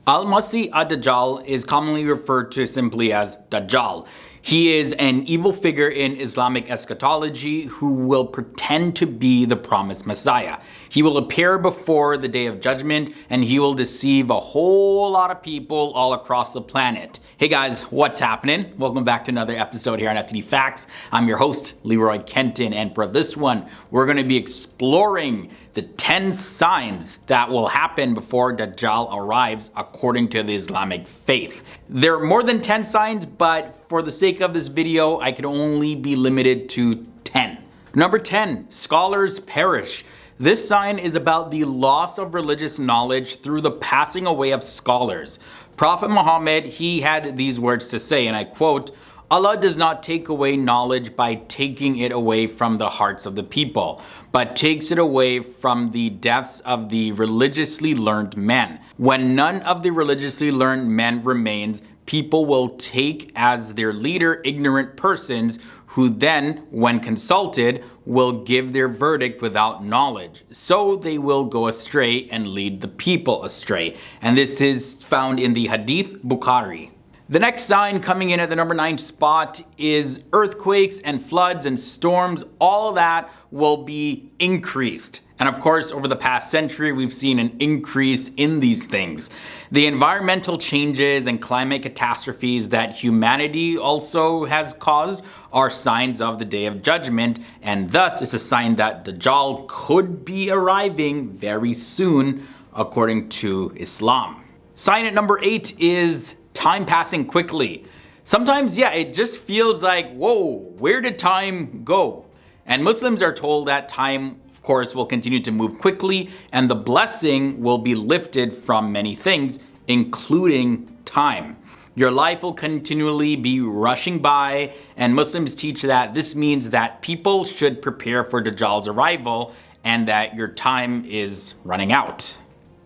Al-Masih ad-Dajjal is commonly referred to simply as Dajjal. He is an evil figure in Islamic eschatology who will pretend to be the promised Messiah. He will appear before the Day of Judgment and he will deceive a whole lot of people all across the planet. Hey guys, what's happening? Welcome back to another episode here on FTD Facts. I'm your host, Leroy Kenton, and for this one, we're going to be exploring the 10 signs that will happen before Dajjal arrives according to the Islamic faith. There are more than 10 signs, but for the sake of this video, I can only be limited to 10. Number 10, scholars perish. This sign is about the loss of religious knowledge through the passing away of scholars. Prophet Muhammad, he had these words to say, and I quote, "Allah does not take away knowledge by taking it away from the hearts of the people, but takes it away from the depths of the religiously learned men. When none of the religiously learned men remains, people will take as their leader ignorant persons who then, when consulted, will give their verdict without knowledge. So they will go astray and lead the people astray." And this is found in the Hadith Bukhari. The next sign coming in at the number 9 spot is earthquakes and floods and storms. All of that will be increased. And of course, over the past century, we've seen an increase in these things. The environmental changes and climate catastrophes that humanity also has caused are signs of the Day of Judgment, and thus it's a sign that Dajjal could be arriving very soon, according to Islam. Sign at number 8 is time passing quickly. Sometimes, it just feels like, whoa, where did time go? And Muslims are told that time, of course, will continue to move quickly and the blessing will be lifted from many things, including time. Your life will continually be rushing by, and Muslims teach that this means that people should prepare for Dajjal's arrival and that your time is running out.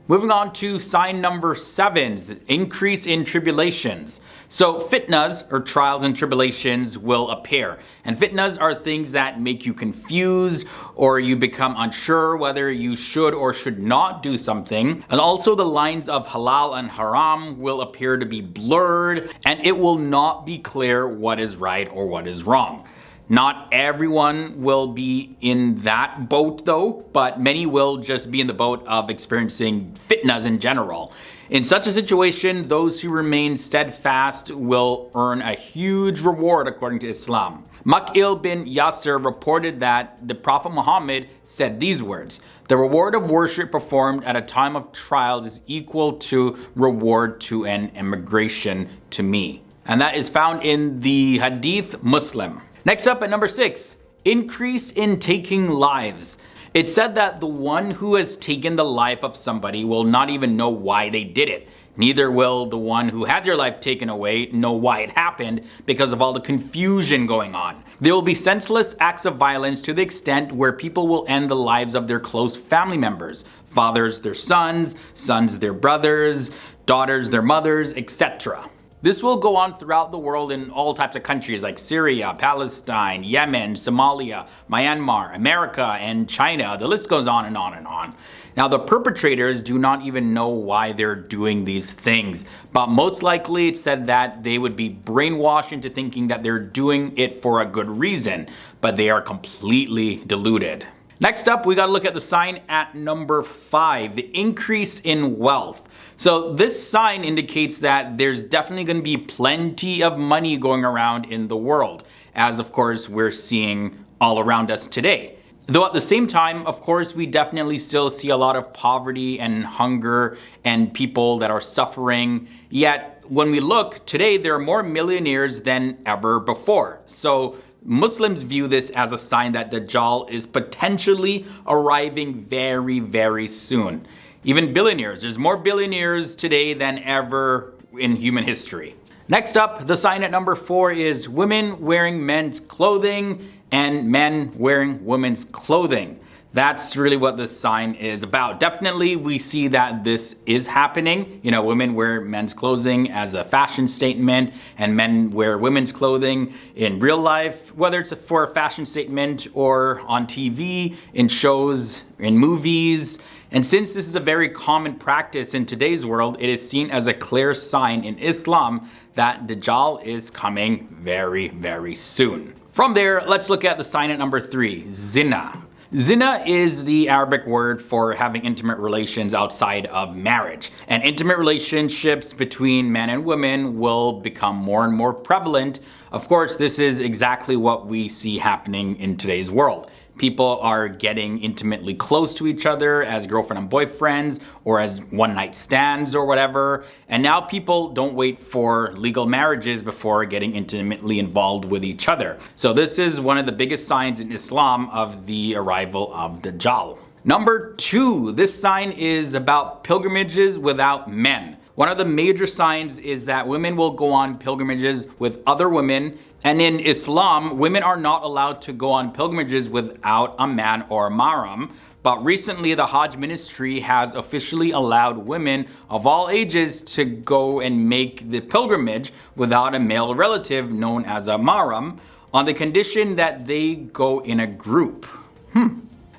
Moving on to sign number 7, increase in tribulations. So fitnahs, or trials and tribulations, will appear. And fitnahs are things that make you confused or you become unsure whether you should or should not do something. And also the lines of halal and haram will appear to be blurred and it will not be clear what is right or what is wrong. Not everyone will be in that boat though, but many will just be in the boat of experiencing fitnahs in general. In such a situation, those who remain steadfast will earn a huge reward according to Islam. Maqil bin Yasser reported that the Prophet Muhammad said these words, "The reward of worship performed at a time of trials is equal to reward to an emigration to me." And that is found in the Hadith Muslim. Next up at number 6, increase in taking lives. It's said that the one who has taken the life of somebody will not even know why they did it. Neither will the one who had their life taken away know why it happened because of all the confusion going on. There will be senseless acts of violence to the extent where people will end the lives of their close family members. Fathers their sons, sons their brothers, daughters their mothers, etc. This will go on throughout the world in all types of countries like Syria, Palestine, Yemen, Somalia, Myanmar, America, and China. The list goes on and on and on. Now, the perpetrators do not even know why they're doing these things, but most likely it's said that they would be brainwashed into thinking that they're doing it for a good reason, but they are completely deluded. Next up, we gotta look at the sign at number 5, the increase in wealth. So this sign indicates that there's definitely gonna be plenty of money going around in the world, as of course we're seeing all around us today. Though at the same time, of course, we definitely still see a lot of poverty and hunger and people that are suffering. Yet when we look today, there are more millionaires than ever before. So Muslims view this as a sign that Dajjal is potentially arriving very, very soon. Even billionaires, there's more billionaires today than ever in human history. Next up, the sign at number 4 is women wearing men's clothing and men wearing women's clothing. That's really what this sign is about. Definitely we see that this is happening. You know, women wear men's clothing as a fashion statement, and men wear women's clothing in real life, whether it's for a fashion statement or on TV, in shows, in movies. And since this is a very common practice in today's world, it is seen as a clear sign in Islam that Dajjal is coming very, very soon. From there, let's look at the sign at number 3, ZINA. ZINA is the Arabic word for having intimate relations outside of marriage. And intimate relationships between men and women will become more and more prevalent. Of course, this is exactly what we see happening in today's world. People are getting intimately close to each other as girlfriend and boyfriends, or as one-night stands or whatever. And now people don't wait for legal marriages before getting intimately involved with each other. So this is one of the biggest signs in Islam of the arrival of Dajjal. Number 2, this sign is about pilgrimages without men. One of the major signs is that women will go on pilgrimages with other women. And in Islam, women are not allowed to go on pilgrimages without a man or a mahram. But recently, the Hajj ministry has officially allowed women of all ages to go and make the pilgrimage without a male relative known as a mahram, on the condition that they go in a group.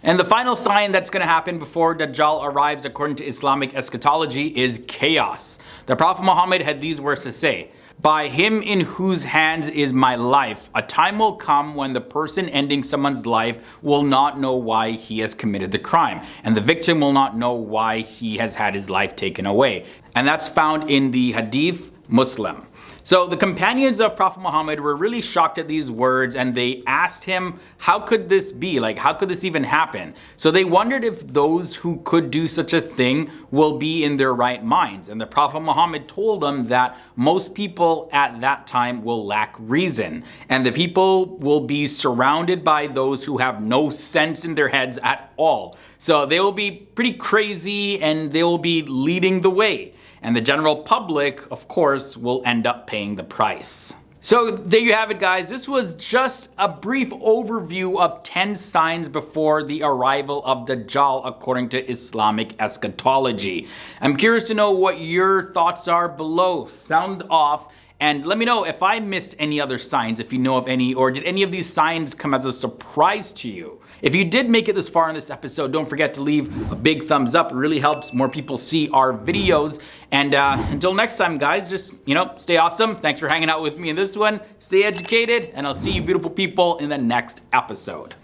And the final sign that's going to happen before Dajjal arrives, according to Islamic eschatology, is chaos. The Prophet Muhammad had these words to say: "By him in whose hands is my life, a time will come when the person ending someone's life will not know why he has committed the crime, and the victim will not know why he has had his life taken away." And that's found in the Hadith Muslim. So the companions of Prophet Muhammad were really shocked at these words, and they asked him, how could this be? Like, how could this even happen? So they wondered if those who could do such a thing will be in their right minds. And the Prophet Muhammad told them that most people at that time will lack reason, and the people will be surrounded by those who have no sense in their heads at all. So they will be pretty crazy, and they will be leading the way. And the general public, of course, will end up paying the price. So there you have it, guys. This was just a brief overview of 10 signs before the arrival of Dajjal according to Islamic eschatology. I'm curious to know what your thoughts are below. Sound off. And let me know if I missed any other signs, if you know of any, or did any of these signs come as a surprise to you? If you did make it this far in this episode, don't forget to leave a big thumbs up. It really helps more people see our videos. And until next time, guys, just, stay awesome. Thanks for hanging out with me in this one. Stay educated, and I'll see you beautiful people in the next episode.